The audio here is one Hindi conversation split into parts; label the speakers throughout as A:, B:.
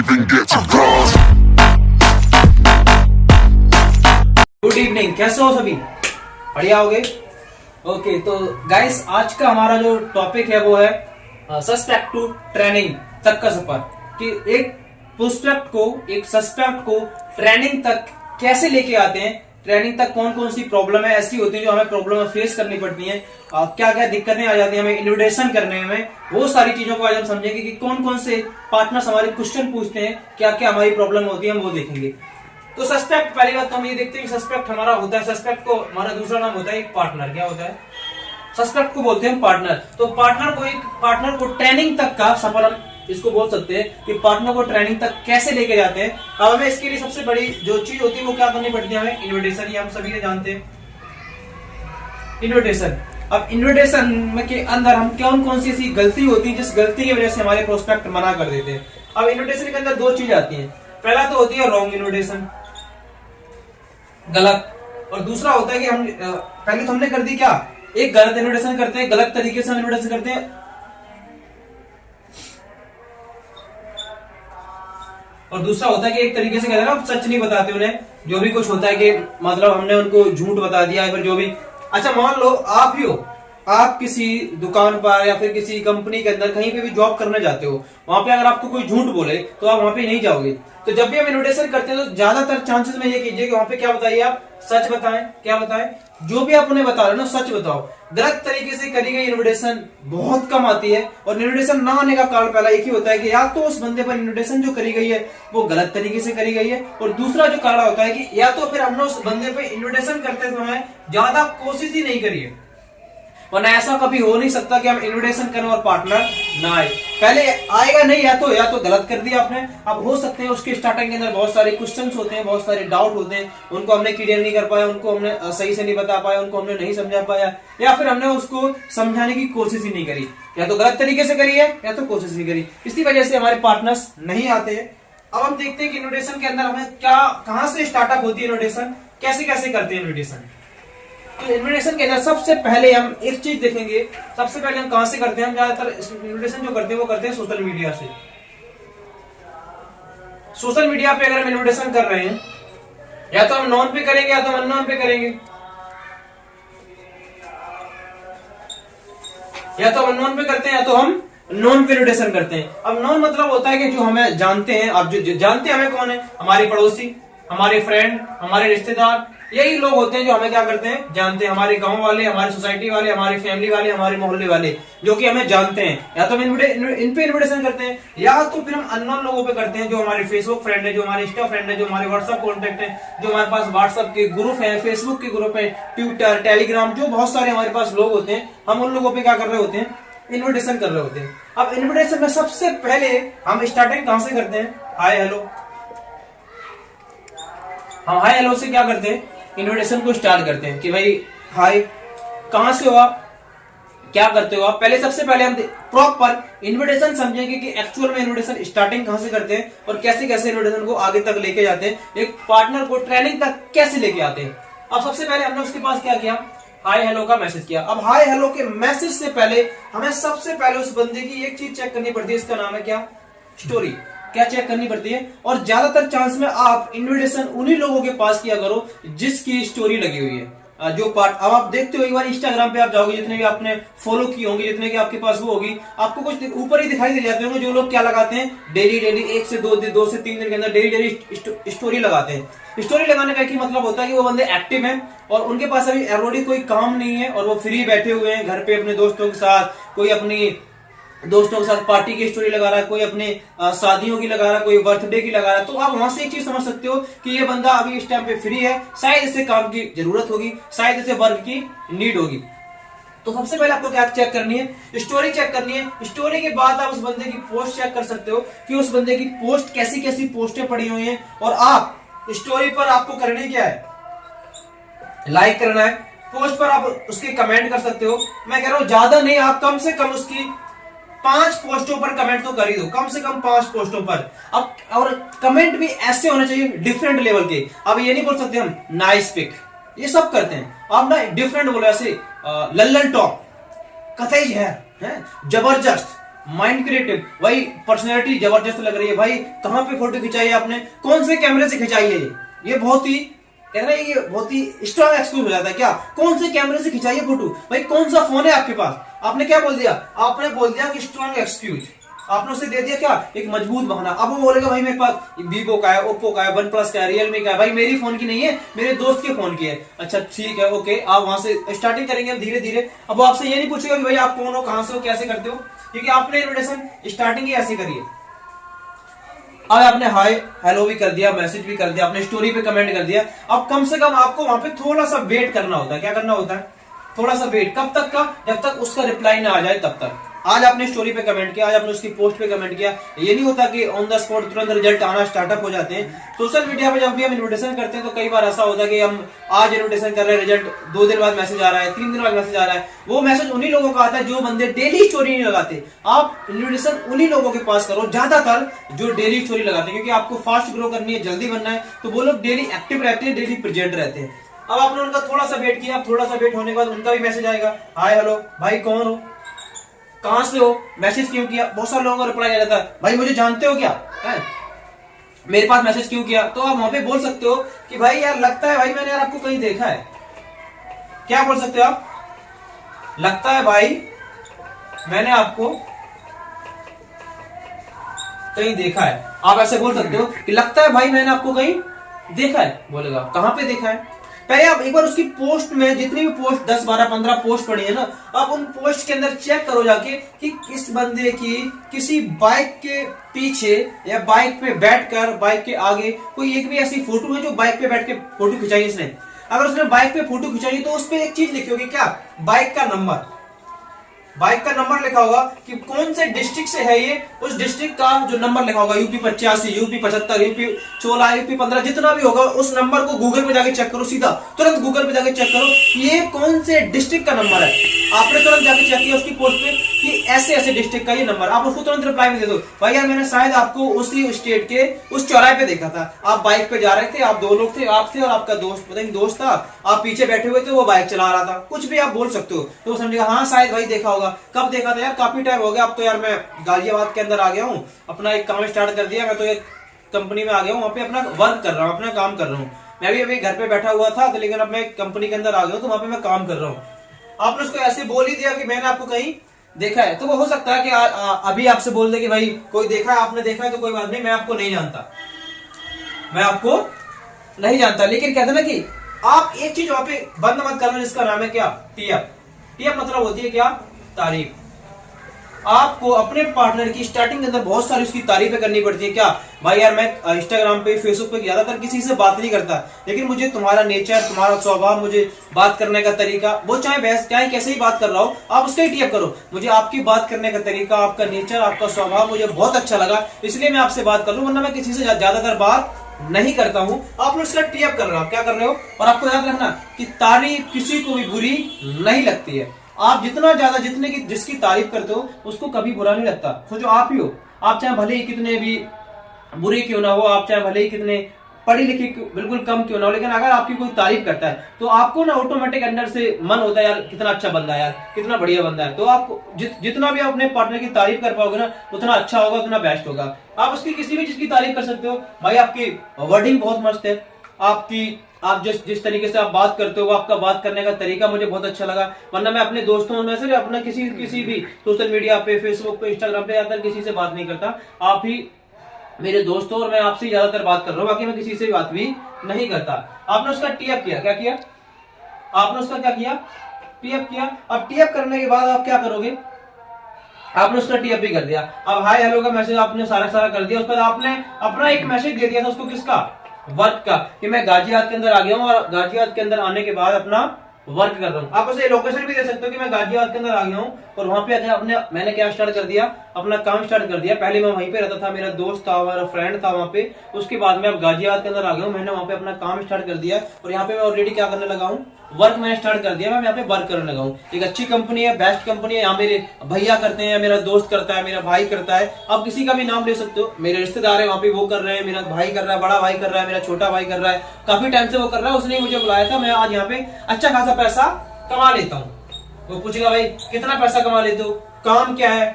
A: even get to cross.
B: Good evening, कैसे हो सभी? बढ़िया हो गए? ओके, तो गाइस आज का हमारा जो टॉपिक है वो है सस्पेक्ट टू ट्रेनिंग तक का सफर। कि एक सस्पेक्ट को ट्रेनिंग तक कैसे लेके आते हैं, ट्रेनिंग तक कौन कौन सी प्रॉब्लम है ऐसी होती है जो हमें प्रॉब्लम फेस करनी पड़ती है, क्या क्या दिक्कतें आ जाती है हमें इन्विटेशन करने में, वो सारी चीजों को आज हम समझेंगे कि कौन कौन से पार्टनर्स हमारे क्वेश्चन पूछते हैं, क्या क्या हमारी प्रॉब्लम होती है, हम वो देखेंगे। तो सस्पेक्ट, पहली बात तो हम ये देखते हैं कि सस्पेक्ट हमारा होता है, सस्पेक्ट को हमारा दूसरा नाम होता है एक पार्टनर। क्या होता है? सस्पेक्ट को बोलते हैं पार्टनर। तो पार्टनर को ट्रेनिंग तक का सफर हम इसको बोल सकते हैं कि पार्टनर को ट्रेनिंग तक कैसे लेके जाते हैं। अब हमें इसके लिए सबसे बड़ी जो चीज होती है वो क्या करनी पड़ती है, हमें इन्विटेशन। ये हम सभी ने जानते हैं इन्विटेशन। अब इन्विटेशन में के अंदर हम कौन कौन सी ऐसी गलती होती है जिस गलती की वजह से हमारे प्रोस्पेक्ट मना कर देते हैं। अब इन्विटेशन के अंदर दो चीज आती है, पहला तो होती है रॉन्ग इन्विटेशन, गलत, और दूसरा होता है कि हम पहले तो हमने कर दी क्या, एक गलत इन्विटेशन करते हैं, गलत तरीके से इन्विटेशन करते हैं, और दूसरा होता है कि एक तरीके से कहते हैं ना, सच नहीं बताते उन्हें, जो भी कुछ होता है कि मतलब हमने उनको झूठ बता दिया या फिर जो भी। अच्छा, मान लो आप ही हो, आप किसी दुकान पर या फिर किसी कंपनी के अंदर कहीं पे भी जॉब करने जाते हो, वहां पे अगर आपको कोई झूठ बोले तो आप वहां पे नहीं जाओगे। तो जब भी हम इन्विटेशन करते हैं तो ज्यादातर चांसेस में ये कीजिए कि वहां पे क्या बताइए, आप सच बताएं। क्या बताएं? जो भी आप उन्हें बता रहे हो ना, सच बताओ। गलत तरीके से करी गई इन्विटेशन बहुत कम आती है, और इन्विटेशन ना आने का कारण पहला एक ही होता है कि या तो उस बंदे पर इन्विटेशन जो करी गई है वो गलत तरीके से करी गई है, और दूसरा जो कारण होता है कि या तो फिर हमने उस बंदे पर इन्विटेशन करते समय ज्यादा कोशिश ही नहीं करी है। वरना ऐसा कभी हो नहीं सकता कि हम इन्विटेशन करें और पार्टनर ना आए। पहले आएगा नहीं, या तो गलत कर दिया आपने। अब हो सकते हैं उसके स्टार्टिंग के अंदर बहुत सारे क्वेश्चंस होते हैं, बहुत सारे डाउट होते हैं, उनको हमने क्लियर नहीं कर पाया, उनको हमने सही से नहीं बता पाया, उनको हमने नहीं समझा पाया, या फिर हमने उसको समझाने की कोशिश ही नहीं करी, या तो गलत तरीके से करी है या तो कोशिश नहीं करी। इसी वजह से हमारे पार्टनर्स नहीं आते हैं। अब हम देखते हैं कि इन्विटेशन के अंदर हमें क्या, कहां से स्टार्टअप होती है इन्विटेशन, कैसे कैसे करते हैं इन्विटेशन। तो इन्विटेशन के अंदर सबसे पहले हम एक चीज देखेंगे, सबसे पहले हम कहां से करते हैं। हम ज्यादातर इन्विटेशन जो करते हैं वो करते हैं सोशल मीडिया से। सोशल मीडिया पे अगर हम इन्विटेशन कर रहे हैं, या तो हम नॉन पे करेंगे या तो हम अननोन पे करेंगे, या तो हम अननोन पे करते हैं या तो हम नॉन पे इन्विटेशन करते हैं। अब नॉन मतलब होता है कि जो हमें जानते हैं। अब जो जानते हैं हमें कौन है, हमारे पड़ोसी, हमारे फ्रेंड, हमारे रिश्तेदार, यही लोग होते हैं जो हमें क्या करते हैं, जानते हैं। हमारे गांव वाले, हमारी सोसाइटी वाले, हमारी फैमिली वाले, हमारे मोहल्ले वाले, जो कि हमें जानते हैं। या तो हम इन पे इन्विटेशन करते हैं, या तो फिर हम अननोन लोगों पे करते हैं, जो हमारे फेसबुक फ्रेंड है, जो हमारे इंस्टा फ्रेंड है, जो हमारे व्हाट्सएप कॉन्टेक्ट है, जो हमारे पास व्हाट्सएप के ग्रुप है, फेसबुक के ग्रुप है, ट्विटर, टेलीग्राम, जो बहुत सारे हमारे पास लोग होते हैं, हम उन लोगों पे क्या कर रहे होते हैं, इन्विटेशन कर रहे होते हैं। अब इन्विटेशन में सबसे पहले हम स्टार्टिंग कहां से करते हैं, हाय हेलो। हम हाय हेलो से क्या करते हैं, इन्विटेशन को स्टार्ट करते हैं कि भाई हाय, कहां से हो आप, क्या करते हो आप। पहले सबसे पहले हम प्रॉपर इन्विटेशन समझेंगे कि एक्चुअल में इन्विटेशन स्टार्टिंग कहां से करते हैं और कैसे कैसे इन्विटेशन को आगे तक लेके जाते हैं, एक पार्टनर को ट्रेनिंग तक कैसे लेके आते हैं। अब सबसे पहले हमने उसके पास क्या किया, हाय हेलो का मैसेज किया। अब हाय हेलो के मैसेज से पहले हमें सबसे पहले उस बंदे की एक चीज चेक करनी पड़ती है, इसका नाम है क्या, स्टोरी। क्या चेक करनी पड़ती है, और ज्यादातर चांस में आप इन्विटेशन उन्हीं लोगों के पास किया करो जिसकी स्टोरी लगी हुई है। जो पार्ट, अब आप देखते हो एक बार इंस्टाग्राम पे आप जाओगे, जितने भी आपने फॉलो की होंगे, जितने की आपके पास वो होगी, आपको कुछ ऊपर ही दिखाई दे जाते होंगे जो लोग क्या लगाते हैं, डेली 1 से 2 से 3 दिन के अंदर डेली स्टोरी लगाते हैं। स्टोरी लगाने का एक मतलब होता है कि वो बंदे एक्टिव हैं और उनके पास अभी ऑलरेडी कोई काम नहीं है और वो फ्री बैठे हुए हैं घर पे अपने दोस्तों के साथ, कोई अपनी दोस्तों के साथ पार्टी की स्टोरी लगा रहा है, कोई अपने शादियों की लगा रहा है, कोई बर्थडे की लगा रहा है। तो आप वहां से एक चीज समझ सकते हो कि ये बंदा अभी इस टाइम पे फ्री है, शायद इसे काम की जरूरत होगी, शायद इसे वर्क की नीड होगी। तो सबसे पहले आपको क्या चेक करनी है, स्टोरी चेक करनी है। स्टोरी के बाद आप उस बंदे की पोस्ट चेक कर सकते हो कि उस बंदे की पोस्ट कैसी कैसी पोस्टें पड़ी हुई हैं, और आप स्टोरी पर आपको करनी क्या है, लाइक करना है। पोस्ट पर आप उसके कमेंट कर सकते हो। मैं कह रहा हूं ज्यादा नहीं, आप कम से कम उसकी 5 पोस्टों पर कमेंट तो कर ही दो, कम से कम 5 पोस्टों पर। अब और कमेंट भी ऐसे होने चाहिए डिफरेंट लेवल के। अब ये नहीं बोल सकते हम नाइस पिक, ये सब करते हैं, आप ना डिफरेंट बोलो, ऐसे लल्लन टॉप, कतई है जबरदस्त, माइंड क्रिएटिव, भाई पर्सनैलिटी जबरदस्त लग रही है, भाई कहाँ पे फोटो खिंचाई है आपने, कौन से कैमरे से खिंचाई है, ये बहुत ही कह रहे हैं, ये बहुत ही स्ट्रॉन्ग एक्सक्यूज हो जाता है। क्या कौन से कैमरे से खिंचाई है फोटो, भाई कौन सा फोन है आपके पास, आपने क्या बोल दिया, आपने बोल दिया कि स्ट्रॉन्ग एक्सक्यूज, आपने उसे दे दिया क्या, एक मजबूत बहाना। अब वो बोलेगा भाई मेरे पास वीवो का है, ओप्पो का है, वन प्लस का है, रियलमी का है, भाई मेरी फोन की नहीं है, मेरे दोस्त के फोन की है। अच्छा ठीक है, ओके, आप वहां से स्टार्टिंग करेंगे धीरे धीरे। अब वो आपसे ये नहीं पूछेगा कि भाई आप कौन हो, कहां से हो, कैसे करते हो, क्योंकि आपने इन्विटेशन स्टार्टिंग ही ऐसी करी है। अब आपने हाय हेलो भी कर दिया, मैसेज भी कर दिया, आपने स्टोरी पे कमेंट कर दिया। अब कम से कम आपको वहां पे थोड़ा सा वेट करना होता है। क्या करना होता है, थोड़ा सा वेट, कब तक का, जब तक उसका रिप्लाई ना आ जाए तब तक। आज आपने स्टोरी पे कमेंट किया, आज आपने उसकी पोस्ट पे कमेंट किया, ये नहीं होता कि ऑन द स्पॉट तुरंत रिजल्ट आना स्टार्टअप हो जाते हैं। सोशल मीडिया पे जब भी हम इन्विटेशन करते हैं तो कई बार ऐसा होता है कि हम आज इन्विटेशन कर रहे हैं, रिजल्ट 2 दिन बाद मैसेज आ रहा है, 3 दिन बाद मैसेज आ रहा है। वो मैसेज उन्हीं लोगों का आता है जो बंदे डेली स्टोरी नहीं लगाते। आप इन्विटेशन उन्हीं लोगों के पास करो ज्यादातर जो डेली स्टोरी लगाते हैं, क्योंकि आपको फास्ट ग्रो करनी है, जल्दी बनना है, तो वो लोग डेली एक्टिव रहते हैं, डेली प्रेजेंट रहते हैं। अब आपने उनका थोड़ा सा वेट किया, थोड़ा सा वेट होने के बाद उनका भी मैसेज आएगा, हाय हेलो, भाई कौन हो, कहां से हो, मैसेज क्यों किया। बहुत सारे लोगों का रिप्लाई आ जाता है, भाई मुझे जानते हो क्या है, मेरे पास मैसेज क्यों किया। तो आप वहां पे बोल सकते हो कि भाई यार लगता है भाई मैंने यार आपको कहीं देखा है। क्या बोल सकते हो आप, लगता है भाई मैंने आपको कहीं देखा है। आप ऐसे बोल सकते हो कि लगता है भाई मैंने आपको कहीं देखा है। बोलेगा कहां पे देखा है, पहले आप एक बार उसकी पोस्ट में, जितनी भी पोस्ट 10 12 15 पोस्ट पड़ी है ना, आप उन पोस्ट के अंदर चेक करो जाके कि किस बंदे की किसी बाइक के पीछे या बाइक पे बैठकर बाइक के आगे कोई एक भी ऐसी फोटो है जो बाइक पे बैठ के फोटो खिंचाई इसने। अगर उसने बाइक पे फोटो खिंचाई तो उस पर एक चीज लिखी होगी, क्या, बाइक का नंबर, बाइक का नंबर लिखा होगा कि कौन से डिस्ट्रिक्ट से है ये, उस डिस्ट्रिक्ट का जो नंबर लिखा होगा, यूपी 85, यूपी 75, यूपी 16, यूपी 15, जितना भी होगा, उस नंबर को गूगल पे जाके चेक करो, सीधा तुरंत गूगल पे जाके चेक करो ये कौन से डिस्ट्रिक्ट का नंबर है। आपने तुरंत जाके चेक किया उसकी पोस्ट पे कि ऐसे ऐसे डिस्ट्रिक्ट का ये नंबर, आप उसको तुरंत रिप्लाई में दे दो, भाई यार मैंने शायद आपको उसी स्टेट के उस चौराहे पे देखा था, आप बाइक पे जा रहे थे, आप 2 लोग थे, आप थे और आपका दोस्त, पता नहीं दोस्त था, आप पीछे बैठे हुए थे, वो बाइक चला रहा था, कुछ भी आप बोल सकते हो। तो समझेगा हाँ शायद भाई देखा होगा। कब देखा था यार, काफी टाइम हो गया, अब तो यार मैं गाजियाबाद के अंदर आ गया हूँ, अपना एक काम स्टार्ट कर दिया, मैं तो एक कंपनी में आ गया हूँ, वहाँ पे अपना वर्क कर रहा हूँ, अपना काम कर रहा हूँ। मैं भी अभी घर पे बैठा हुआ था, तो लेकिन अब मैं कंपनी के अंदर आ गया हूँ, तो वहाँ पे मैं काम कर रहा हूँ। आपने उसको ऐसे बोल ही दिया कि मैंने आपको कहीं देखा है, तो वो हो सकता है कि अभी आपसे बोल दे कि भाई कोई देखा है, आपने देखा है तो कोई बात नहीं, मैं आपको नहीं जानता, मैं आपको नहीं जानता। लेकिन कहते ना कि आप एक चीज वहां पे बंद मत करना, जिसका नाम है क्या, टीएफ। टीएफ मतलब होती है क्या, तारीफ। आपको अपने पार्टनर की स्टार्टिंग के अंदर बहुत सारी उसकी तारीफें करनी पड़ती है। क्या भाई यार मैं इंस्टाग्राम पे, फेसबुक पे ज्यादातर किसी से बात नहीं करता, लेकिन मुझे तुम्हारा नेचर, तुम्हारा स्वभाव, मुझे बात करने का तरीका, वो चाहे बहस चाहे कैसे ही बात कर रहा हो, आप उसका ही टीएफ करो, मुझे आपकी बात करने का तरीका, आपका नेचर, आपका स्वभाव मुझे बहुत अच्छा लगा, इसलिए मैं आपसे बात कर लूं, वरना मैं किसी से ज्यादातर बात नहीं करता हूं। आप लोग उसका टीएफ कर रहे हो, आप क्या कर रहे हो। और आपको याद रखना कि तारीफ किसी को भी बुरी नहीं लगती है। आप जितना ज्यादा जितने की जिसकी तारीफ करते हो उसको कभी बुरा नहीं लगता। सोचो आप ही हो, आप चाहे भले ही कितने भी बुरे क्यों ना हो, आप चाहे भले ही कितने पढ़ी लिखी बिल्कुल कम क्यों ना हो, लेकिन अगर आपकी कोई तारीफ करता है तो आपको ना ऑटोमेटिक अंदर से मन होता है यार कितना अच्छा बंदा है, यार कितना बढ़िया बंदा है। तो आप जितना भी अपने पार्टनर की तारीफ कर पाओगे ना, उतना अच्छा होगा, उतना बेस्ट होगा। आप उसकी किसी भी चीज की तारीफ कर सकते हो, भाई आपकी वर्डिंग बहुत मस्त है, आप जिस तरीके से आप बात करते हो, आपका बात करने का तरीका मुझे बहुत अच्छा लगा, वरना मैं अपने दोस्तों में से अपना किसी भी सोशल मीडिया पे, फेसबुक पे, इंस्टाग्राम पे ज्यादातर किसी से बात नहीं करता। आप ही मेरे दोस्तों और मैं आपसे ज्यादातर बात कर रहा हूँ, बाकी मैं किसी से बात भी नहीं करता। आपने उसका टीएफ किया, क्या किया आपने उसका, क्या किया, टीएफ किया। अब टीएफ करने के बाद आप क्या करोगे, आपने उसका टीएफ भी कर दिया। अब हाय हेलो का मैसेज आपने सारा कर दिया, उसके बाद आपने अपना एक मैसेज दे दिया था उसको, किसका, वर्क का, कि मैं गाजियाबाद के अंदर आ गया हूँ और गाजियाबाद के अंदर आने के बाद अपना वर्क कर रहा हूँ। आप उसे लोकेशन भी दे सकते हो कि मैं गाजियाबाद के अंदर आ गया हूँ और वहां पे मैंने क्या स्टार्ट कर दिया, अपना काम स्टार्ट कर दिया। पहले मैं वहीं पे रहता था, मेरा दोस्त था, मेरा फ्रेंड था वहां पे, उसके बाद में अब गाजियाबाद के अंदर आ गया हूँ, मैंने वहां पे अपना काम स्टार्ट कर दिया और यहाँ पे मैं ऑलरेडी क्या करने लगा हूँ, वर्क मैंने स्टार्ट कर दिया, मैं यहाँ पे वर्क करने लगा हूँ। एक अच्छी कंपनी है, बेस्ट कंपनी है, यहाँ मेरे भैया करते हैं, मेरा दोस्त करता है, मेरा भाई करता है, आप किसी का भी नाम ले सकते हो, मेरे रिश्तेदार है वहाँ पे, वो कर रहे हैं, मेरा भाई कर रहा है, बड़ा भाई कर रहा है, मेरा छोटा भाई कर रहा है, काफी टाइम से वो कर रहा है, उसने मुझे बुलाया था, मैं आज यहाँ पे अच्छा खासा पैसा कमा लेता हूँ। वो पूछेगा भाई कितना पैसा कमा लेते हो, काम क्या है,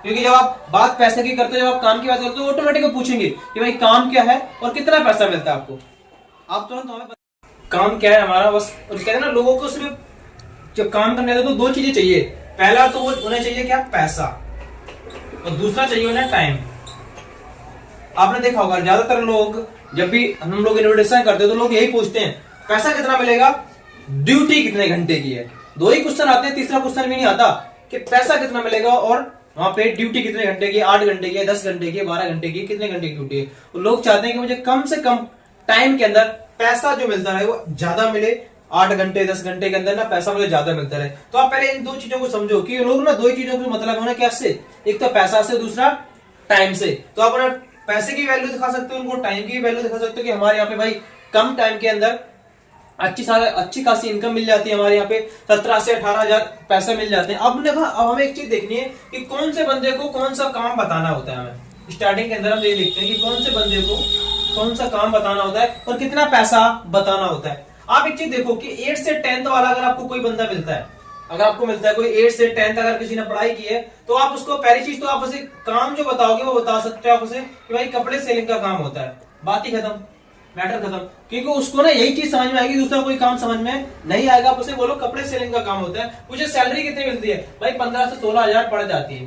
B: क्योंकि जब आप बात पैसे की करते हो, जब आप काम की बात करते हो, तो ऑटोमेटिक पूछेंगे कि भाई काम क्या है और कितना पैसा मिलता है आपको। आप तुरंत हमें काम क्या है हमारा, बस। और कहते हैं ना, लोगों को सिर्फ जब काम करने तो दो चीजें चाहिए। पहला तो उन्हें चाहिए क्या, पैसा, और दूसरा चाहिए उन्हें टाइम। आपने देखा होगा ज्यादातर लोग जब भी हम लोग इन्विटेशन करते हैं तो लोग यही पूछते हैं पैसा कितना मिलेगा, ड्यूटी कितने घंटे की है। दो ही क्वेश्चन आते हैं, तीसरा क्वेश्चन भी नहीं आता कि पैसा कितना मिलेगा और वहां पे ड्यूटी कितने घंटे की, 8 घंटे की, 10 घंटे की, 12 घंटे की, कितने घंटे की ड्यूटी है। लोग चाहते हैं कि मुझे कम से कम टाइम के अंदर पैसा जो मिलता है वो ज्यादा मिले, 8 घंटे 10 घंटे के अंदर ना पैसा मुझे ज्यादा मिलता रहे। तो आप पहले इन दो चीजों को समझो कि लोग ना दो ही चीजों को मतलब होना क्या से, एक तो पैसा से, दूसरा टाइम से। तो आप उन्हें पैसे की वैल्यू दिखा सकते हो, उनको टाइम की वैल्यू दिखा सकते हो कि हमारे यहाँ पे भाई कम टाइम के अंदर अच्छी खासी इनकम मिल जाती है। हमारे यहाँ पे 17 से 18,000 पैसे मिल जाते हैं। अब हमें एक चीज देखनी है कि कौन से बंदे को कौन सा काम बताना होता है। हमें स्टार्टिंग के अंदर हम ये देखते हैं कि कौन से बंदे को कौन सा काम बताना होता है और कितना पैसा बताना होता है। आप एक चीज देखो कि 8 से 10th वाला अगर आपको कोई बंदा मिलता है, अगर आपको मिलता है कोई 8 से 10th अगर किसी ने पढ़ाई की है, तो आप उसको पहली चीज तो आप उसे काम जो बताओगे वो बता सकते हो आप उसे कि भाई कपड़े सेलिंग का काम होता है। बात ही खत्म, मैटर खत्म। क्योंकि उसको ना यही चीज समझ में आएगी, दूसरा कोई काम समझ में नहीं आएगा। आप उसे बोलो कपड़े सेलिंग का काम होता है, मुझे सैलरी कितनी मिलती है, भाई 15 से 16,000 पड़ जाती है।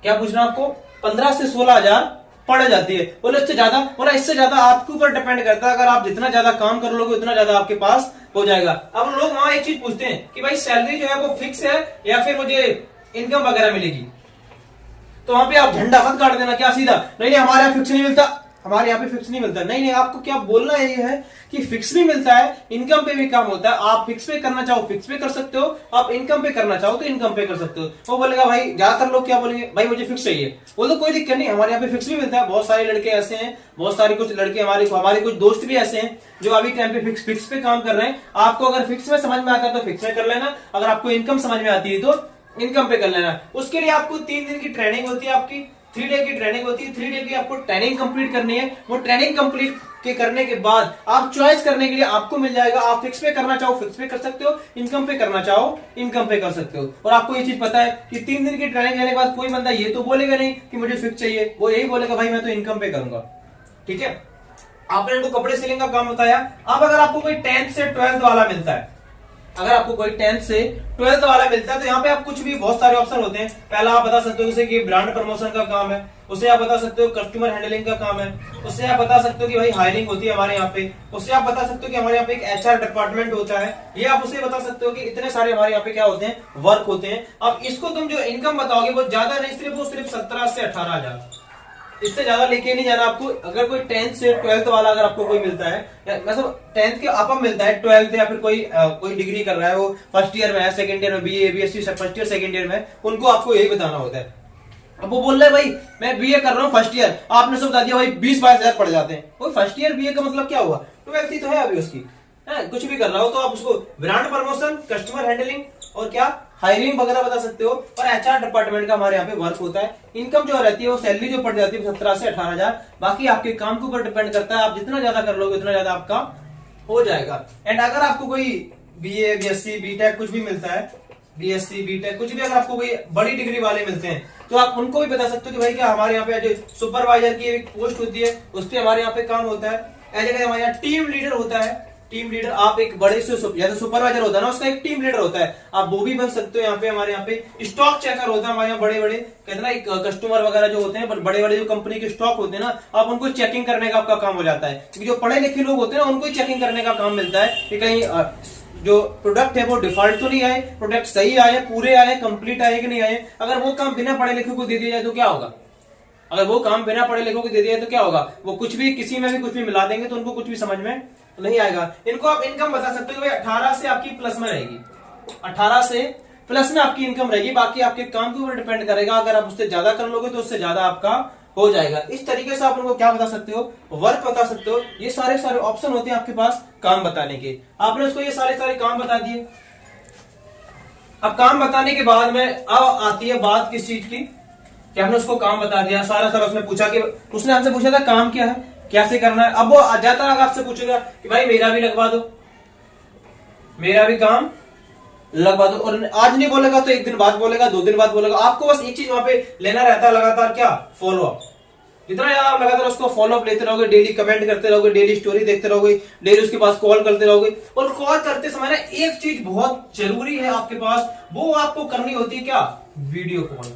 B: क्या पूछना आपको, 15 से 16,000 पड़ जाती है। बोले इससे ज्यादा, बोला इससे ज्यादा आपके ऊपर डिपेंड करता है। अगर आप जितना ज्यादा काम कर लोगे उतना ज्यादा आपके पास हो जाएगा। अब लोग वहां एक चीज पूछते हैं कि भाई सैलरी जो है वो फिक्स है या फिर मुझे इनकम वगैरह मिलेगी। तो वहां पे आप झंडा मत काट देना क्या सीधा, नहीं हमारे यहाँ फिक्स नहीं मिलता, हमारे यहाँ पे फिक्स नहीं मिलता। नहीं, आपको क्या बोलना है ये है कि फिक्स भी मिलता है, इनकम पे भी काम होता है। आप फिक्स पे करना चाहो फिक्स पे कर सकते हो, आप इनकम पे करना चाहो तो इनकम पे कर सकते हो। वो बोलेगा भाई, ज्यादातर लोग क्या बोलेंगे, भाई मुझे फिक्स चाहिए। बोलो कोई दिक्कत नहीं, हमारे यहाँ पे फिक्स भी मिलता है। बहुत सारे लड़के ऐसे हैं, बहुत सारे कुछ लड़के हमारे कुछ दोस्त भी ऐसे हैं जो अभी टाइम पे फिक्स पे काम कर रहे हैं। आपको अगर फिक्स में समझ में आता है तो फिक्स में कर लेना, अगर आपको इनकम समझ में आती है तो इनकम पे कर लेना। उसके लिए आपको 3 दिन की ट्रेनिंग होती है, आपकी 3 डे की ट्रेनिंग होती है। 3 डे की आपको ट्रेनिंग कंप्लीट करनी है। वो ट्रेनिंग कंप्लीट के करने के बाद आप चॉइस करने के लिए आपको मिल जाएगा। आप फिक्स पे करना चाहो फिक्स पे कर सकते हो, इनकम पे करना चाहो इनकम पे कर सकते हो। और आपको ये चीज पता है कि 3 दिन की ट्रेनिंग लेने के बाद कोई बंदा ये तो बोलेगा नहीं कि मुझे फिक्स चाहिए, वो यही बोलेगा भाई मैं तो इनकम पे करूंगा। ठीक है, आपने इनको कपड़े सिलिंग का काम बताया। अब अगर आपको कोई 10th से 12th वाला मिलता है, अगर आपको कोई 10th से 12th वाला मिलता है तो यहाँ पे आप कुछ भी बहुत सारे ऑप्शन होते हैं। पहला आप बता सकते हो जैसे कि ब्रांड प्रमोशन का काम है, उसे आप बता सकते हो कस्टमर हैंडलिंग का काम है, उससे आप बता सकते हो कि भाई हायरिंग होती है हमारे यहाँ पे, उससे आप बता सकते हो कि हमारे यहाँ पे एक HR डिपार्टमेंट होता है। ये आप उसे बता सकते हो कि इतने सारे हमारे यहाँ पे क्या होते हैं, वर्क होते हैं। अब इसको तुम जो इनकम बताओगे वो ज्यादा नहीं, सिर्फ 17 से 18,000, इससे ज्यादा लेके नहीं जाना आपको। अगर कोई 10th से 12th वाला अगर आपको कोई मिलता है, मतलब 10th के अप मिलता है, 12th या फिर कोई डिग्री कर रहा है, वो फर्स्ट ईयर में है, सेकंड ईयर में, BA BSc first year second year में, उनको आपको यही बताना होता है। अब वो बोल रहा है भाई मैं BA कर रहा हूँ फर्स्ट ईयर, आपने सब बता दिया भाई 20-22,000 पड़ जाते हैं। वो फर्स्ट ईयर BA का मतलब क्या हुआ, 12th ही तो है अभी उसकी, कुछ भी कर रहा हो तो आप उसको ब्रांड प्रमोशन, कस्टमर हैंडलिंग और क्या हायरिंग वगैरह बता सकते हो। और HR डिपार्टमेंट का हमारे यहाँ पे वर्क होता है। इनकम जो रहती है वो सैलरी जो पड़ जाती है 17 से 18,000। बाकी आपके काम के ऊपर डिपेंड करता है, आप जितना ज्यादा कर लोगे उतना ज्यादा आपका हो जाएगा। एंड अगर आपको कोई BA BSc BTech कुछ भी मिलता है, BSc BTech कुछ भी अगर आपको कोई बड़ी डिग्री वाले मिलते हैं तो आप उनको भी बता सकते हो कि भाई क्या हमारे यहाँ पे जो सुपरवाइजर की एक पोस्ट होती है उस पर हमारे यहाँ पे काम होता है। ऐसे हमारे यहाँ टीम लीडर होता है। टीम लीडर आप एक बड़े से जैसे सुपरवाइजर होता है ना, उसका एक टीम लीडर होता है, आप वो भी बन सकते हो। यहाँ पे हमारे यहाँ पे स्टॉक चेकर होता है हमारे यहाँ, बड़े बड़े कहते हैं ना कस्टमर वगैरह जो होते हैं, बड़े बड़े जो कंपनी के स्टॉक होते हैं ना, आप उनको चेकिंग करने का आपका काम हो जाता है। क्योंकि जो पढ़े लिखे लोग होते हैं ना उनको ही चेकिंग करने का काम मिलता है कि कहीं जो प्रोडक्ट है वो डिफॉल्ट तो नहीं आए, प्रोडक्ट सही आए, पूरे आए, कंप्लीट आए कि नहीं आए। अगर वो काम बिना पढ़े लिखे को दे दिया जाए तो क्या होगा, अगर वो काम बिना पढ़े लिखे को दे दिया तो क्या होगा, वो कुछ भी किसी में भी कुछ भी मिला देंगे तो उनको कुछ भी समझ में नहीं आएगा। इनको आप इनकम बता सकते हो कि 18 से आपकी प्लस में रहेगी, 18 से प्लस में आपकी इनकम रहेगी। बाकी आपके काम के ऊपर डिपेंड करेगा, अगर आप उससे ज्यादा कर लोगे तो उससे ज्यादा आपका हो जाएगा। इस तरीके से आप उनको क्या बता सकते हो, वर्क बता सकते हो। ये सारे ऑप्शन होते हैं आपके पास काम बताने के। आपने उसको ये सारे काम बता दिए। अब काम बताने के बाद में अब आती है बात किस चीज की, कि हमने उसको काम बता दिया सारा उसने पूछा कि उसने हमसे पूछा था काम क्या है, कैसे करना है। अब वो आ जाता है आपसे पूछेगा कि भाई मेरा भी लगवा दो, मेरा भी काम लगवा दो। और आज नहीं बोलेगा तो एक दिन बाद बोलेगा, 2 दिन बाद बोलेगा। आपको बस एक चीज वहां पे लेना रहता है, लगातार क्या, फॉलो अप। जितना आप लगातार उसको फॉलो अप लेते रहोगे, डेली कमेंट करते रहोगे, डेली स्टोरी देखते रहोगे, डेली उसके पास कॉल करते रहोगे। और कॉल करते समय ना एक चीज बहुत जरूरी है आपके पास, वो आपको करनी होती है क्या, वीडियो कॉल।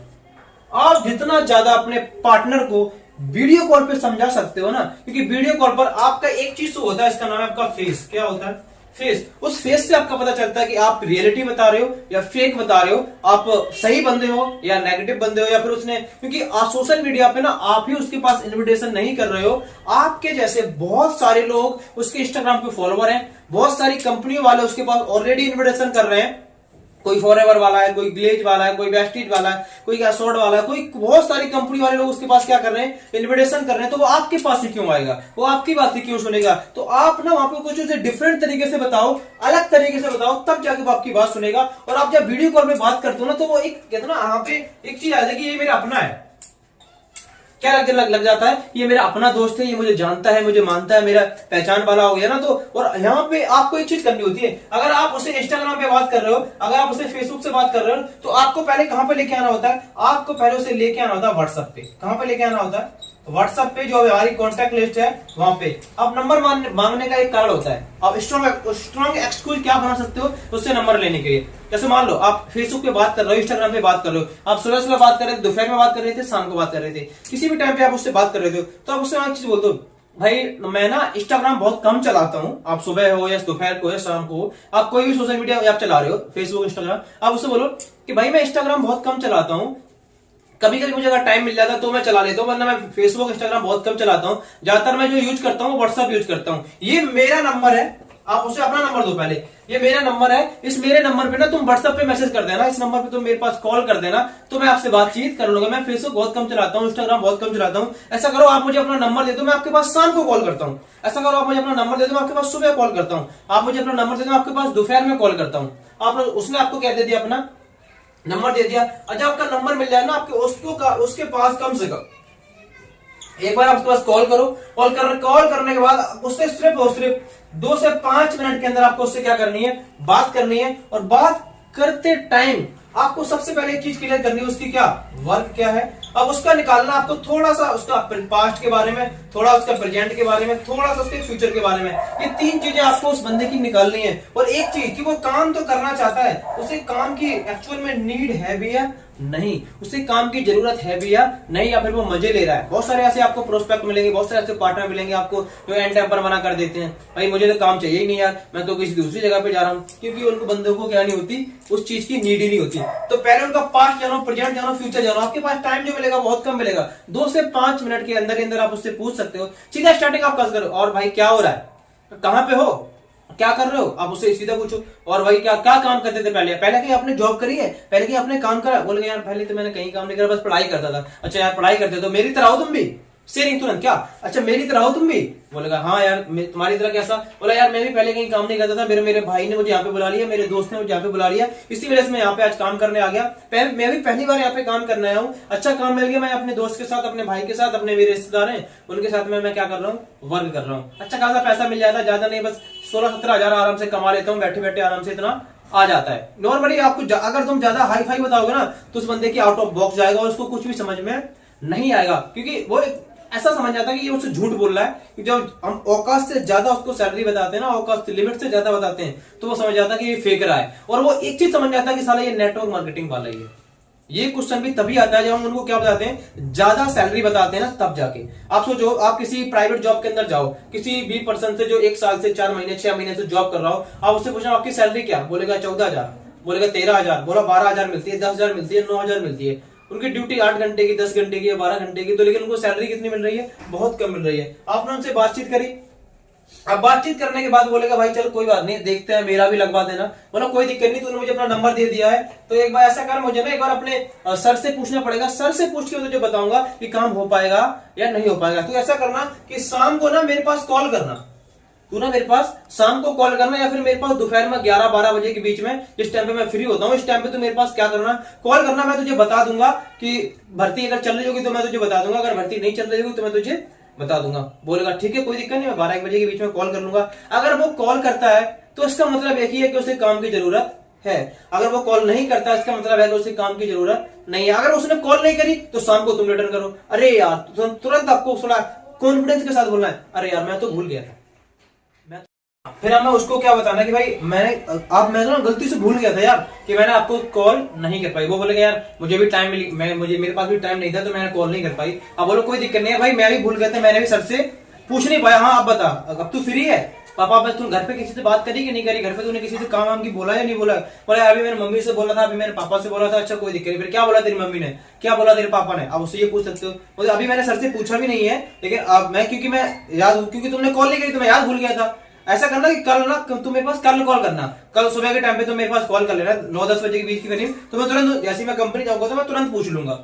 B: आप जितना ज्यादा अपने पार्टनर को वीडियो कॉल पे समझा सकते हो ना, क्योंकि वीडियो कॉल पर आपका एक चीज तो होता है, इसका नाम है आपका फेस। क्या होता है, फेस। उस फेस से आपका पता चलता है कि आप रियलिटी बता रहे हो या फेक बता रहे हो, आप सही बंदे हो या नेगेटिव बंदे हो, या फिर उसने, क्योंकि आप सोशल मीडिया पे ना आप ही उसके पास इन्विटेशन नहीं कर रहे हो, आपके जैसे बहुत सारे लोग उसके इंस्टाग्राम पे फॉलोवर हैं, बहुत सारी कंपनियों वाले उसके पास ऑलरेडी इन्विटेशन कर रहे हैं। कोई फॉरएवर वाला है, कोई ग्लेज वाला है, कोई वेस्टिज वाला है, कोई एसोर्ड वाला है, कोई बहुत सारी कंपनी वाले लोग उसके पास क्या कर रहे हैं, इन्विटेशन कर रहे हैं। तो वो आपके पास ही क्यों आएगा, वो आपकी बात ही क्यों सुनेगा। तो आप ना वहां पे कुछ उसे डिफरेंट तरीके से बताओ, अलग तरीके से बताओ, तब जाके वो आपकी बात सुनेगा। और आप जब वीडियो कॉल में बात करते हो ना, तो वो एक कहते ना, यहाँ पे एक चीज आ जाएगी, ये मेरा अपना है। क्या लग जाता है, ये मेरा अपना दोस्त है, ये मुझे जानता है, मुझे मानता है, मेरा पहचान वाला हो गया ना। तो और यहाँ पे आपको एक चीज करनी होती है, अगर आप उसे इंस्टाग्राम पे बात कर रहे हो, अगर आप उसे फेसबुक से बात कर रहे हो, तो आपको पहले कहां पे लेके आना होता है, आपको पहले उसे लेके आना होता है व्हाट्सएप पे। कहां पे लेके आना होता है, व्हाट्सएप पे, जो हमारी कॉन्टैक्ट लिस्ट है वहां पे। अब नंबर मांगने का एक कारण होता है, आप स्ट्रॉन्ग एक्सक्यूज क्या बना सकते हो उससे नंबर लेने के लिए। जैसे मान लो आप फेसबुक पे बात कर रहे हो, इंस्टाग्राम पे बात कर रहे हो, आप सुबह सुबह बात कर रहे थे, दोपहर में बात कर रहे थे, शाम को बात कर रहे थे, किसी भी टाइम पे आप उससे बात कर रहे थे, तो आप उससे एक चीज बोल दो, भाई मैं ना इंस्टाग्राम बहुत कम चलाता हूँ। आप सुबह हो या दोपहर को या शाम को, आप कोई भी सोशल मीडिया आप चला रहे हो, फेसबुक, इंस्टाग्राम, आप उससे बोलो कि भाई मैं इंस्टाग्राम बहुत कम चलाता हूँ, कभी कभी मुझे अगर टाइम मिल जाता है तो मैं चला लेता हूँ, वरना मैं फेसबुक, इंस्टाग्राम बहुत कम चलाता हूँ। ज्यादातर मैं जो यूज करता हूँ व्हाट्सएप यूज करता हूँ। ये मेरा नंबर है, आप उसे अपना नंबर दो पहले, ये मेरा नंबर है, इस मेरे नंबर पे ना तुम व्हाट्सएप पे मैसेज कर देना, इस नंबर पे तुम मेरे पास कॉल कर देना, तो मैं आपसे बातचीत कर लूंगा। मैं फेसबुक बहुत कम चलाता हूँ, इंस्टाग्राम बहुत कम चलाता हूँ। ऐसा करो, आप मुझे अपना नंबर दे दो, मैं आपके पास शाम को कॉल करता हूँ। ऐसा करो, आप मुझे अपना नंबर दे दो, मैं आपके पास सुबह कॉल करता हूँ। आप मुझे अपना नंबर दे दो, आपके पास दोपहर में कॉल करता हूँ। आप उसने आपको क्या दे दिया, अपना नंबर दे दिया। अच्छा, आपका नंबर मिल जाए ना आपके, उसके पास कम से कम एक बार आपके पास कॉल करो। कॉल करने के बाद उससे सिर्फ 2 से 5 मिनट के अंदर आपको उससे क्या करनी है, बात करनी है। और बात करते टाइम आपको सबसे पहले एक चीज क्लियर करनी है, उसकी क्या वर्क क्या है। अब उसका निकालना आपको थोड़ा सा उसका पास्ट के बारे में, थोड़ा उसका प्रेजेंट के बारे में, थोड़ा सा उसके फ्यूचर के बारे में। ये 3 चीजें आपको उस बंदे की निकालनी है। और एक चीज कि वो काम तो करना चाहता है, उसे काम की एक्चुअल में नीड है भी या नहीं, उसे काम की जरूरत है भी या नहीं, या फिर वो मजे ले रहा है। बहुत सारे ऐसे आपको प्रोस्पेक्ट मिलेंगे, बहुत सारे ऐसे पार्टनर मिलेंगे आपको जो एंड टाइम पर मना कर देते हैं, भाई मुझे तो काम चाहिए ही नहीं यार, मैं तो किसी दूसरी जगह पे जा रहा हूँ। क्योंकि उनको बंदों को क्या नहीं होती, उस चीज की नीड ही नहीं होती। तो पहले उनका पास्ट जानो, प्रेजेंट जानो, फ्यूचर जानो। आपके पास टाइम जो मिलेगा बहुत कम मिलेगा, 2 से 5 मिनट के अंदर आप उससे पूछ सकते हो। सीधा स्टार्टिंग आप कर करो, और भाई क्या हो रहा है, कहाँ पे हो, क्या कर रहे हो, आप उससे सीधा पूछो। और भाई क्या क्या काम करते थे पहले कहीं आपने जॉब करी है, पहले कहीं आपने काम करा। बोल गए यार पहले तो मैंने कहीं काम नहीं करा, बस पढ़ाई करता था। अच्छा यार पढ़ाई करते तो मेरी तरह हो तुम भी, शेयरिंग तुरंत क्या, अच्छा मेरी तरह हो तुम भी। बोलेगा हाँ यार तुम्हारी तरह कैसा। बोला यार मैं भी पहले कहीं काम नहीं करता था, मेरे भाई ने मुझे यहाँ पे बुला लिया, मेरे दोस्त ने मुझे यहाँ पे बुला लिया, इसी वजह से मैं यहाँ पे आज काम करने आ गया। मैं भी पहली बार यहाँ पे काम करने आया हूँ, अच्छा काम मिल गया। मैं अपने दोस्त के साथ, अपने भाई के साथ, अपने मेरे रिश्तेदार हैं उनके साथ मैं क्या कर रहा हूँ, वर्क कर रहा हूँ। अच्छा खासा पैसा मिल जाता है, ज्यादा नहीं, बस 16-17 हजार आराम से कमा लेता हूँ, बैठे बैठे आराम से इतना आ जाता है। नॉर्मली आपको अगर तुम ज्यादा हाई फाई बताओगे ना, तो उस बंदे की आउट ऑफ बॉक्स जाएगा और उसको कुछ भी समझ में नहीं आएगा। क्योंकि वो ऐसा समझ जाता है कि ये उससे झूठ बोल रहा है। कि जब हम औकात से ज्यादा उसको सैलरी बताते हैं ना, औकात लिमिट से ज्यादा बताते हैं, तो वो समझ जाता है कि ये फेक रहा है। और वो एक चीज समझ जाता है कि साला ये नेटवर्क मार्केटिंग वाला ही है। ये क्वेश्चन भी तभी आता है जब हम उनको क्या बताते हैं, ज्यादा सैलरी बताते हैं ना, तब जाके। आप सोचो, आप किसी प्राइवेट जॉब के अंदर जाओ, किसी भी पर्सन से जो 1 साल से 4 महीने 6 महीने से जॉब कर रहा हो, आप उससे पूछना आपकी सैलरी क्या, बोलेगा 14,000, बोलेगा 13,000, बोला 12,000 मिलती है, 10,000 मिलती है, 9,000 मिलती है। उनकी ड्यूटी 8 घंटे की, 10 घंटे की, 12 घंटे की, तो लेकिन उनको सैलरी कितनी मिल रही है, बहुत कम मिल रही है। आपने उनसे बातचीत करी, अब बातचीत करने के बाद बोलेगा भाई चल कोई बात नहीं, देखते हैं, मेरा भी लगवा देना। बोला कोई दिक्कत नहीं, तूने मुझे अपना नंबर दे दिया है, तो एक बार ऐसा कर, मुझे ना एक बार अपने सर से पूछना पड़ेगा, सर से पूछ के तुझे बताऊंगा कि काम हो पाएगा या नहीं हो पाएगा। तो ऐसा करना कि शाम को ना मेरे पास कॉल करना, तू ना मेरे पास शाम को कॉल करना, या फिर मेरे पास दोपहर में 11-12 बजे के बीच में, जिस टाइम पे मैं फ्री होता हूँ, इस टाइम पे तू मेरे पास क्या करना, कॉल करना। मैं तुझे बता दूंगा कि भर्ती अगर चल रही होगी तो मैं तुझे बता दूंगा, अगर भर्ती नहीं चल रही होगी तो मैं तुझे बता दूंगा। बोलेगा ठीक है कोई दिक्कत नहीं, मैं 12-1 बजे के बीच में कॉल कर लूंगा। अगर वो कॉल करता है तो इसका मतलब एक ही है कि उसे काम की जरूरत है। अगर वो कॉल नहीं करता इसका मतलब है कि उसे काम की जरूरत नहीं है। अगर उसने कॉल नहीं करी तो शाम को तुम रिटर्न करो, अरे यार तुरंत आपको थोड़ा कॉन्फिडेंस के साथ बोलना है, अरे यार मैं तो भूल गया था। फिर हमें उसको क्या बताना कि भाई मैं तो ना गलती से भूल गया था यार कि मैंने आपको कॉल नहीं कर पाई। वो बोलेगा यार मुझे भी टाइम मिली, मेरे पास भी टाइम नहीं था तो मैंने कॉल नहीं कर पाई। अब बोलो कोई दिक्कत नहीं है भाई, मैं भी भूल गया था, मैंने भी सर से पूछ नहीं पाया। हाँ आप बता, अब तू फ्री है? पापा बस तू घर पे किसी से बात करी कि नहीं करी? घर पे तूने किसी से काम वाम की बोला या नहीं बोला? बोला अभी मैंने मम्मी से बोला था, अभी मैंने पापा से बोला था। अच्छा कोई दिक्कत नहीं। फिर क्या बोला तेरी मम्मी ने, क्या बोला तेरे पापा ने? अब उससे ये पूछ सकते हो। बोले अभी मैंने सर से पूछा भी नहीं है, लेकिन अब क्योंकि तुमने कॉल नहीं करी तो मैं याद भूल गया था। ऐसा करना कि कल ना तुम मेरे पास कल कॉल करना, कल सुबह के टाइम पे तुम मेरे पास कॉल कर लेना 9-10 बजे के बीच की करीब, तो मैं तुरंत जैसे मैं कंपनी जाऊंगा तो मैं तुरंत पूछ लूंगा।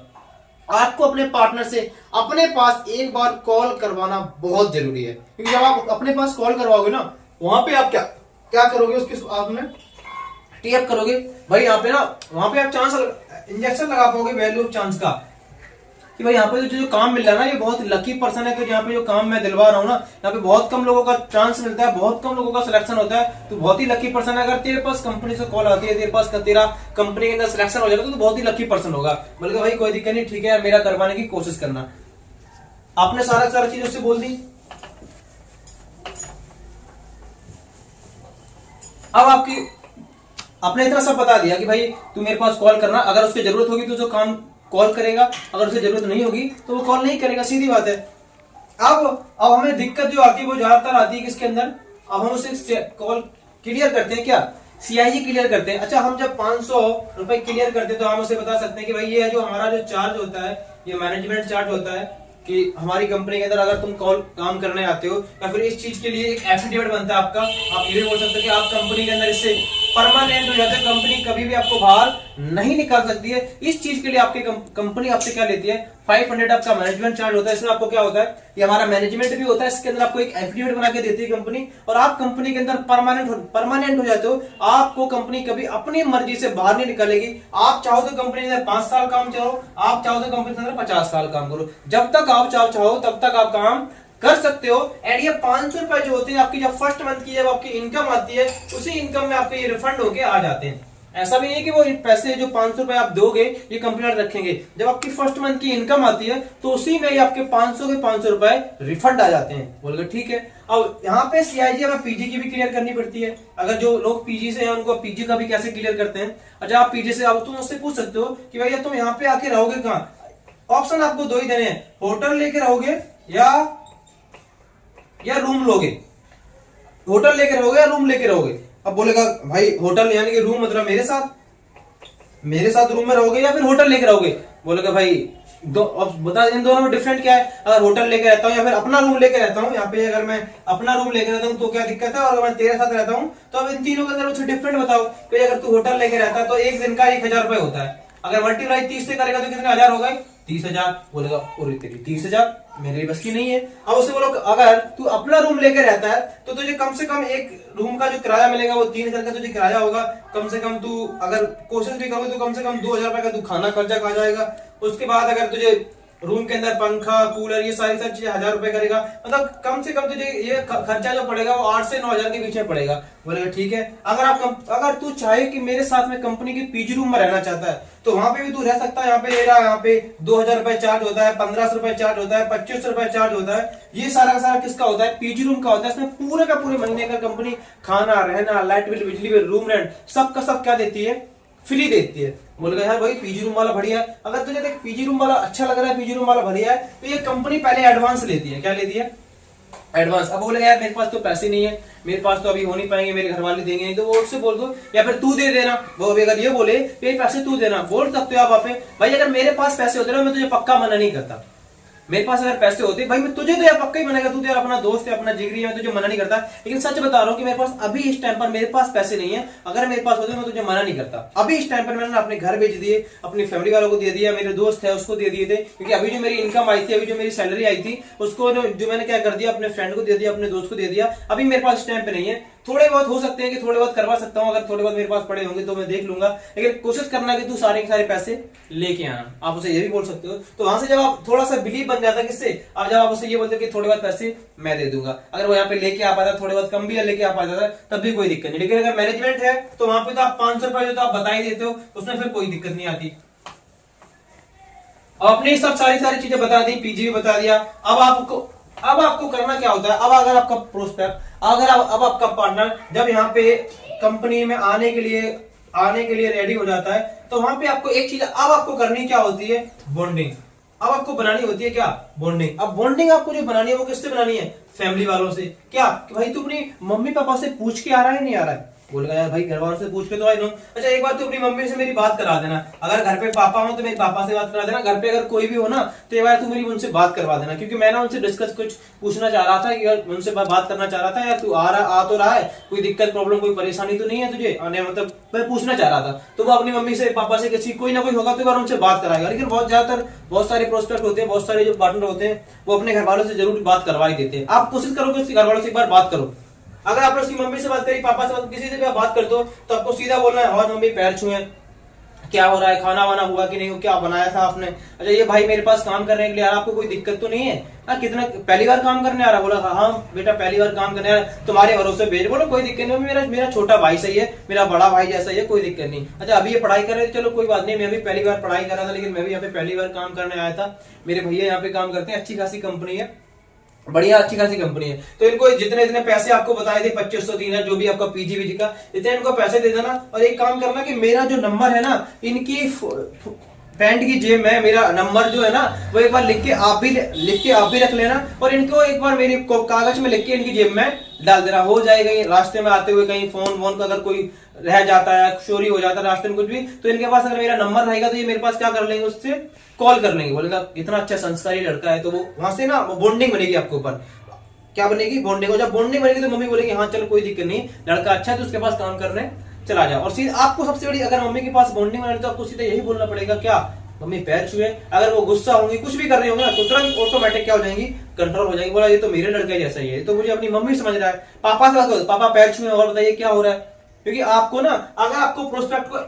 B: आपको अपने पार्टनर से अपने पास एक बार कॉल करवाना बहुत जरूरी है, क्योंकि जब आप अपने पास कॉल करवाओगे ना, वहां पे आप क्या करोगे, उसके आपने टी अप करोगे भाई। यहाँ पे ना वहां पे आप चांस इंजेक्शन लगा पाओगे, वैल्यू ऑफ चांस का, कि भाई यहाँ पे जो काम मिल रहा है ना, ये बहुत लकी पर्सन है। तो यहाँ पे जो काम मैं दिलवा रहा हूँ ना, यहाँ पे बहुत कम लोगों का चांस मिलता है, बहुत कम लोगों का सिलेक्शन होता है। तो बहुत ही लकी पर्सन है। अगर तेरे पास कंपनी से कॉल आती है, तेरा कंपनी के अंदर सिलेक्शन हो जाता है तो बहुत ही लकी पर्सन होगा। बल्कि भाई कोई दिक्कत नहीं, ठीक है यार, मेरा करवाने की कोशिश करना। आपने सारा चीज उससे बोल दी। अब आपने इतना सब बता दिया कि भाई तू मेरे पास कॉल करना, अगर उसकी जरूरत होगी तो जो काम कॉल करेगा, अगर उसे जरूरत नहीं होगी तो वो कॉल नहीं करेगा, सीधी बात है। अब हमें दिक्कत जो आती है वो ज्यादातर आती है किसके अंदर? अब हम उसे कॉल क्लियर करते हैं, क्या CIE क्लियर करते हैं। अच्छा हम जब 500 रुपए क्लियर करते हैं तो हम उसे बता सकते हैं कि भाई ये जो हमारा जो चार्ज होता है, ये मैनेजमेंट चार्ज होता है, कि हमारी कंपनी के अंदर अगर तुम काम करने आते हो, या फिर इस चीज के लिए एक एफिडेविट बनता है आपका। आप ये भी बोल सकते हो कि आप कंपनी के अंदर इससे परमानेंट हो जाते हैं, कंपनी कभी भी आपको बाहर नहीं निकाल सकती है। इस चीज के लिए आपकी कंपनी आपसे क्या लेती है? 500 आपका मैनेजमेंट चार्ज होता है। इसमें आपको क्या होता है, ये हमारा मैनेजमेंट भी होता है, इसके अंदर आपको एक एफिडेविट बना के देती है कंपनी, और आप कंपनी के अंदर परमानेंट हो जाते हो। आपको कंपनी कभी अपनी मर्जी से बाहर नहीं निकालेगी। आप चाहो तो कंपनी के अंदर 5 साल काम करो, आप चाहो तो कंपनी के अंदर 50 साल काम करो, जब तक आप चाहो तब तक आप काम कर सकते हो। एंड ये 500 रुपए जो होते हैं आपकी, जब फर्स्ट मंथ की जब आपकी इनकम आती है, उसी इनकम में आपके ये रिफंड होके आ जाते हैं। ऐसा भी नहीं कि वो पैसे जो 500 रुपए आप दोगे ये कंपनी वाले रखेंगे। जब आपकी फर्स्ट मंथ की इनकम आती है तो उसी में आपके 500 के 500 रुपए रिफंड आ जाते हैं। बोल ठीक है। अब यहाँ पे CIG हमें PG की भी क्लियर करनी पड़ती है। अगर जो लोग PG से हैं उनको PG का भी कैसे क्लियर करते हैं? अच्छा आप PG से, अब तुम उससे पूछ सकते हो कि भैया तुम यहाँ पे आके रहोगे कहाँ? ऑप्शन आपको 2 ही देने हैं, होटल लेके रहोगे या रूम लोगे। होटल लेके रहोगे या रूम लेके रहोगे? अब बोलेगा भाई होटल यानी कि रूम, मतलब मेरे साथ रूम में रहोगे या फिर होटल लेके रहोगे? बोलेगा भाई अब बता, इन दोनों में डिफरेंट क्या है? अगर होटल लेके रहता हूँ या फिर अपना रूम लेके रहता हूँ, यहाँ पे अगर मैं अपना रूम लेके रहता हूँ तो क्या दिक्कत है, और अगर मैं तेरे साथ रहता हूँ तो अब इन तीनों के अंदर मुझे डिफरेंट बताओ। तो अगर तू होटल लेके रहता है तो एक दिन का 1000 रुपए होता है, अगर मल्टीप्लाई 30 से करेगा तो कितने हजार हो गए? 30,000। बोलेगा अरे तेरी 30,000 मेरे बस की नहीं है। अब उससे बोलो अगर तू अपना रूम लेके रहता है तो तुझे कम से कम एक रूम का जो किराया मिलेगा वो 3,000 का तुझे किराया होगा। कम से कम तू अगर कोशिश भी करोगे तो कम से कम 2,000 रुपए का तू खाना खर्चा खा जाएगा। उसके बाद अगर तुझे रूम के अंदर पंखा, कूलर, ये सारी चीजें 1000 रुपए करेगा, मतलब कम से कम तुझे ये खर्चा जो पड़ेगा वो 8 से 9,000 के बीच में पड़ेगा। बोलेगा ठीक है। अगर तू चाहे कि मेरे साथ में कंपनी के PG रूम में रहना चाहता है तो वहां पे भी तू रह सकता है। यहाँ पे यहाँ पे 2,000 रुपए चार्ज होता है, 1,500 रुपए चार्ज होता है, 2,500 रुपए चार्ज होता है। ये सारा का सारा किसका होता है? PG रूम का होता है। इसमें पूरे का पूरे महीने का कंपनी खाना, रहना, लाइट बिल, बिजली बिल, रूम रेंट सब का सब क्या देती है? फ्री देती है। बोलेगा यार भाई PG रूम वाला बढ़िया है। अगर तुझे देख PG रूम वाला अच्छा लग रहा है, PG रूम वाला बढ़िया है, तो ये कंपनी पहले एडवांस लेती है। क्या लेती है? एडवांस। अब बोलेगा यार मेरे पास तो पैसे नहीं है, मेरे पास तो अभी हो नहीं पाएंगे, मेरे घर वाले देंगे नहीं, तो वो उससे बोल दो या फिर तू दे देना। वो अगर ये बोले ये पैसे तू देना, बोल सकते हो आप वहां पे। भाई अगर मेरे पास पैसे होते ना मैं तुझे पक्का मना नहीं करता। मेरे पास अगर पैसे होते भाई मैं तुझे तो यार पक्का ही मनाएगा, तू तो यार अपना दोस्त है, अपना जिगरी है, तुझे मना नहीं करता। लेकिन सच बता रहा हूँ कि मेरे पास अभी इस टाइम पर मेरे पास पैसे नहीं है। अगर मेरे पास होते मैं तुझे मना नहीं करता। अभी इस टाइम पर मैंने अपने घर बेच दिए, अपनी फैमिली वालों को दे दिया, मेरे दोस्त है उसको दे दिए थे, क्योंकि अभी जो मेरी इनकम आई थी, अभी जो मेरी सैलरी आई थी उसको जो मैंने क्या कर दिया, अपने फ्रेंड को दे दिया, अपने दोस्त को दे दिया। अभी मेरे पास इस टाइम पे नहीं है। थोड़े बहुत हो सकते हैं कि थोड़े बहुत करवा सकता हूं, अगर थोड़े बहुत मेरे पास पड़े होंगे तो मैं देख लूंगा, लेकिन कोशिश करना कि तू सारे के सारे पैसे लेके आना। आप उसे ये भी बोल सकते हो। तो वहां से जब आप थोड़ा सा बिलीव बन जाता है किससे, अब जब आप उसे ये बोलते हो कि थोड़े बहुत पैसे मैं दे दूंगा, अगर वो यहाँ पे लेके आ पाता, थोड़े बहुत कम भी लेके आ पाता तब भी कोई दिक्कत नहीं। लेकिन अगर मैनेजमेंट है तो वहां पे तो आप 500 रुपए जो तो आप बता ही देते हो, उसमें फिर कोई दिक्कत नहीं आती। आपने सब सारी चीजें बता दी, पीजी भी बता दिया। अब आपको करना क्या होता है, अब अगर आपका प्रोस्पेक्ट, अब आपका पार्टनर जब यहाँ पे कंपनी में आने के लिए रेडी हो जाता है, तो वहां पे आपको एक चीज अब आपको करनी क्या होती है, बॉन्डिंग। अब आपको बनानी होती है क्या, बॉन्डिंग। अब बॉन्डिंग आपको जो बनानी है वो किससे बनानी है, फैमिली वालों से। क्या कि भाई तू अपनी मम्मी पापा से पूछ के आ रहा है नहीं आ रहा है, बोलेगा यार भाई घर वालों से पूछ के तो आई नो। अच्छा एक बार तो अपनी मम्मी से मेरी बात करा देना, अगर घर पे पापा हो तो मेरे पापा से बात करा देना, घर पे अगर कोई भी हो ना तो एक बार तू मेरी उनसे बात करवा देना, क्योंकि मैं ना उनसे डिस्कस कुछ पूछना चाह रहा था, कि उनसे बात करना चाह रहा था, यार तू आ तो रहा है, कोई दिक्कत प्रॉब्लम कोई परेशानी तो नहीं है तुझे आने, मतलब मैं पूछना चाह रहा था। तो वो अपनी मम्मी से पापा से किसी कोई ना कोई होगा तो एक बार उनसे बात कराएगा। लेकिन बहुत सारे प्रोस्पेक्ट होते हैं, बहुत सारे जो पार्टनर होते हैं वो अपने घर वालों से जरूर बात करवा ही देते हैं। आप कोशिश करो कि उसके घर वालों से एक बार बात करो। अगर आपने उसकी मम्मी से बात करी, पापा से बात, किसी से भी आप बात कर दो तो आपको सीधा बोलना है, और मम्मी पैर छुए, क्या हो रहा है, खाना वाना हुआ कि नहीं, क्या बनाया था आपने। अच्छा ये भाई मेरे पास काम करने के लिए आ रहा, आपको कोई दिक्कत तो नहीं है, हाँ कितना पहली बार काम करने आ रहा, बोला हाँ बेटा पहली बार काम करने आ रहा, तुम्हारे भरोसे भेज, बोलो कोई दिक्कत नहीं, मेरा छोटा भाई सही है, मेरा बड़ा भाई जैसा ही है, कोई दिक्कत नहीं। अच्छा अभी ये पढ़ाई कर रहे थे, चलो कोई बात नहीं, मैं भी पहली बार पढ़ाई कर रहा था, लेकिन मैं भी यहाँ पे पहली बार काम करने आया था, मेरे भैया यहाँ पे काम करते हैं, अच्छी खासी कंपनी है, बढ़िया अच्छी खासी कंपनी है। तो इनको जितने पैसे आपको बताए थे 2500 देना, जो भी आपका पीजी वीजी का, इतने इनको पैसे दे देना। और एक काम करना कि मेरा जो नंबर है ना, इनकी पैंट की जेब में मेरा नंबर जो है ना वो एक बार लिख के आप भी रख लेना, और इनको एक बार मेरी कागज में लिख के इनकी जेब में डाल देना। हो जाएगा ये रास्ते में आते हुए कहीं फोन का अगर कोई रह जाता है, चोरी हो जाता है रास्ते में कुछ भी, तो इनके पास अगर मेरा नंबर रहेगा तो ये मेरे पास क्या कर लेंगे, उससे कॉल कर लेंगे, बोलेगा इतना अच्छा संस्कारी लड़का है, तो वो वहां से ना बॉन्डिंग बनेगी आपके ऊपर। क्या बनेगी, बॉन्डिंग। जब बॉन्डिंग बनेगी तो मम्मी बोलेगी हाँ चलो कोई दिक्कत नहीं, लड़का अच्छा है तो उसके पास काम करने चला जाओ। और सीधा आपको सबसे बड़ी, अगर मम्मी के पास बॉन्डिंग बने तो आपको सीधा यही बोलना पड़ेगा, क्या मम्मी पैर छुए। अगर वो गुस्सा होंगी, कुछ भी कर रही होंगे ना, तो तुरंत ऑटोमेटिक क्या हो जाएंगी, कंट्रोल हो जाएगी, बोला ये तो मेरे लड़के जैसा ही है, तो मुझे अपनी मम्मी समझ रहा है। पापा से बात करो, पापा पैर छुए और बताइए क्या हो रहा है। क्योंकि आपको ना, अगर आपको प्रोस्पेक्ट को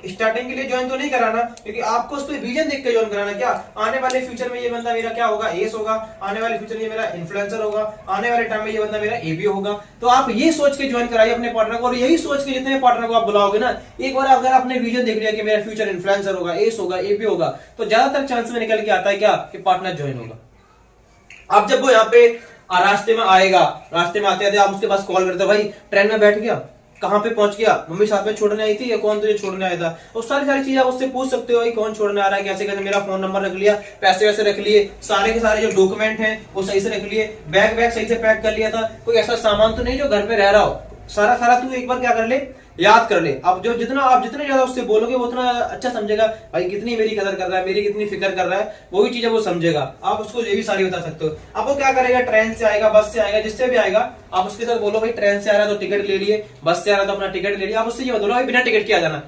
B: स्टार्टिंग के लिए ज्वाइन तो नहीं कराना, क्योंकि आपको उस पर विजन देख के ज्वाइन कराना, क्या आने वाले फ्यूचर में ये बंदा मेरा क्या होगा, एस होगा, आने वाले फ्यूचर में ये मेरा इन्फ्लुएंसर होगा, आने वाले टाइम में ये बंदा मेरा एबी होगा। तो आप ये सोच के ज्वाइन कराइए अपने पार्टनर को, और यही सोच के जितने पार्टनर को आप बुलाओगे ना, एक बार अगर आपने विजन देख लिया कि मेरा फ्यूचर इन्फ्लुएंसर होगा, एस होगा, एबी होगा, तो ज्यादातर चांस में निकल के आता है क्या कि पार्टनर ज्वाइन होगा। अब जब वो यहाँ पे रास्ते में आएगा, रास्ते में आते आते आप उसके पास कॉल करते हो, भाई ट्रेन में बैठ गया, कहां पे पहुंच गया, मम्मी साथ में छोड़ने आई थी या कौन तुझे छोड़ने आया था, और सारी चीजें आप उससे पूछ सकते हो, भाई कौन छोड़ने आ रहा है, कैसे कैसे, मेरा फोन नंबर रख लिया, पैसे वैसे रख लिए, सारे के सारे जो डॉक्यूमेंट हैं वो सही से रख लिए, बैग सही से पैक कर लिया था, कोई ऐसा सामान तो नहीं जो घर पे रह रहा हो, सारा तू एक बार क्या कर ले, याद कर ले। अब जो जितने ज्यादा उससे बोलोगे वो उतना अच्छा समझेगा, भाई कितनी मेरी कदर कर रहा है, मेरी कितनी फिक्र कर रहा है, वही चीजें वो समझेगा। आप उसको ये भी सारी बता सकते हो। अब वो क्या करेगा, ट्रेन से आएगा, बस से आएगा, जिससे भी आएगा आप उसके साथ बोलो भाई ट्रेन से आ रहा है तो टिकट ले लिए, बस से आ रहा है तो अपना टिकट ले लिया। आप उससे ये बोलो भाई बिना टिकट के आ जाना,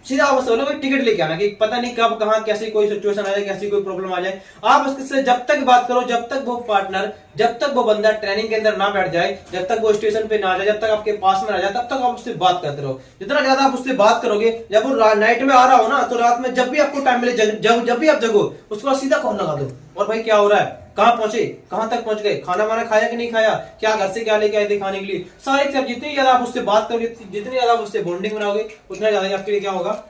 B: सीधा आप बोलो भाई टिकट लेके आना, कि पता नहीं कब कहां कैसी कोई सिचुएशन आ जाए, कैसी कोई प्रॉब्लम आ जाए। आप उससे जब तक बात करो, जब तक वो पार्टनर, जब तक वो बंदा ट्रेनिंग के अंदर ना बैठ जाए, जब तक वो स्टेशन पे ना आ जाए, जब तक आपके पास में ना जाए, तब तक आप उससे बात करते रहो। जितना ज्यादा आप उससे बात करोगे, जब वो नाइट में आ रहा हो ना, तो रात में जब भी आपको टाइम मिले, जब भी आप जगो, उसके बाद सीधा कॉल लगा दो, और भाई क्या हो रहा है, कहां पहुंचे, कहां तक पहुंच गए, खाना वाना खाया कि नहीं खाया, क्या घर से क्या लेके आए थे खाने के लिए, सारे सब। जितनी ज्यादा आप उससे बात करोगे, जितनी ज्यादा आप उससे बॉन्डिंग बनाओगे, उतना ज्यादा आपके लिए क्या होगा,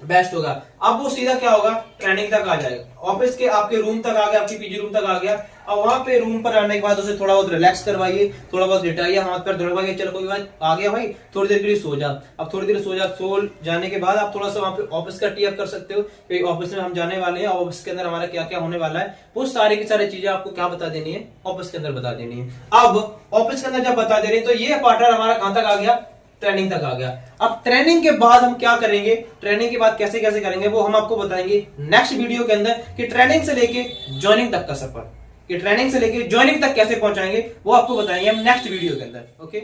B: बेस्ट होगा। अब वो सीधा क्या होगा, ट्रेनिंग तक आ जाएगा, ऑफिस के आपके रूम तक आ गया, आपकी पीजी रूम तक आ गया। अब वहां पे रूम पर आने के बाद उसे थोड़ा बहुत रिलैक्स करवाइए, थोड़ा बहुत लिटाइए, हाथ पैर धुलवाइए, चलो कोई बात आ गया भाई, थोड़ी देर के लिए सो जा। अब थोड़ी देर सो जाने के बाद आप थोड़ा सा वहां पे ऑफिस का टी अप कर सकते हो, कि ऑफिस में हम जाने वाले हैं, ऑफिस के अंदर हमारा क्या क्या होने वाला है, वो सारी की सारी चीजें आपको क्या बता देनी है, ऑफिस के अंदर बता देनी है। अब ऑफिस के अंदर जब बता दे रही है, तो ये पार्टनर हमारा कहां तक आ गया, ट्रेनिंग तक आ गया। अब ट्रेनिंग के बाद हम क्या करेंगे, ट्रेनिंग के बाद कैसे कैसे करेंगे, वो हम आपको बताएंगे नेक्स्ट वीडियो के अंदर, कि ट्रेनिंग से लेके ज्वाइनिंग तक का सफर, कि ट्रेनिंग से लेके ज्वाइनिंग तक कैसे पहुंचाएंगे, वो आपको बताएंगे हम नेक्स्ट वीडियो के अंदर। ओके।